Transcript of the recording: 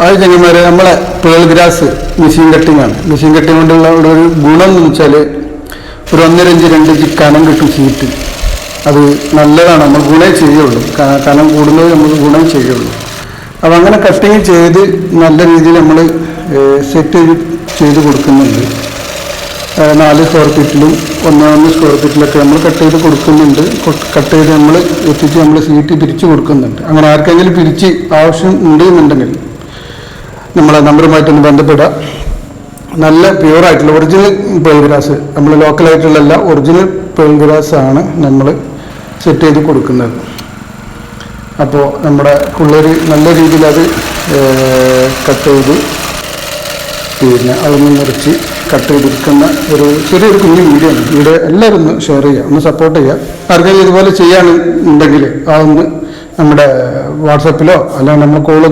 അത് ചങ്ങന്മാരെ നമ്മളെ pearl grass machine cutting ആണ്. മെഷീൻ കട്ടിങ് കൊണ്ടുള്ള ഒരു ഗുണം എന്ന് വെച്ചാൽ ഒരു 1.5 ഇഞ്ച് 2 ഇഞ്ച് കനം കിട്ടും ഷീറ്റ്. അത് നല്ലതാണ്, നമ്മൾ ഗുണേ ചെയ്യുള്ളൂ. കനം കൂടുന്നത് നമ്മൾ ഗുണം ചെയ്യുള്ളൂ. അപ്പം അങ്ങനെ കട്ടിങ് ചെയ്ത് നല്ല രീതിയിൽ നമ്മൾ സെറ്റ് ചെയ്ത് കൊടുക്കുന്നുണ്ട്. 4 സ്ക്വയർ ഫീറ്റിലും 1 സ്ക്വയർ ഫീറ്റിലൊക്കെ നമ്മൾ കട്ട് ചെയ്ത് കൊടുക്കുന്നുണ്ട്. കട്ട് ചെയ്ത് നമ്മൾ എത്തിച്ച് നമ്മൾ സീറ്റ് പിരിച്ച് കൊടുക്കുന്നുണ്ട്. അങ്ങനെ ആർക്കെങ്കിലും പിരിച്ച് ആവശ്യം ഉണ്ട് എന്നുണ്ടെങ്കിൽ നമ്മളെ നമ്പറുമായിട്ടൊന്ന് ബന്ധപ്പെടുക. നല്ല പ്യുവറായിട്ടുള്ള ഒറിജിനൽ പേൾ ഗ്രാസ്, നമ്മൾ ലോക്കലായിട്ടുള്ള ഒറിജിനൽ പേൾ ഗ്രാസ് ആണ് നമ്മൾ സെറ്റ് ചെയ്ത് കൊടുക്കുന്നത്. അപ്പോൾ നമ്മുടെ പിള്ളേർ നല്ല രീതിയിൽ അത് കട്ട് ചെയ്ത് പിന്നെ അതൊന്ന് മുറിച്ച് കട്ട് ചെയ്തിരിക്കുന്ന ഒരു ചെറിയൊരു കുഞ്ഞു വീഡിയോ ആണ്. ഇവിടെ എല്ലാവരും ഒന്ന് ഷെയർ ചെയ്യുക, ഒന്ന് സപ്പോർട്ട് ചെയ്യുക. ആർക്കെങ്കിലും ഇതുപോലെ ചെയ്യാനുണ്ടെങ്കിൽ അതൊന്ന് നമ്മുടെ വാട്സാപ്പിലോ അല്ലെങ്കിൽ നമ്മൾ കോളൊന്ന്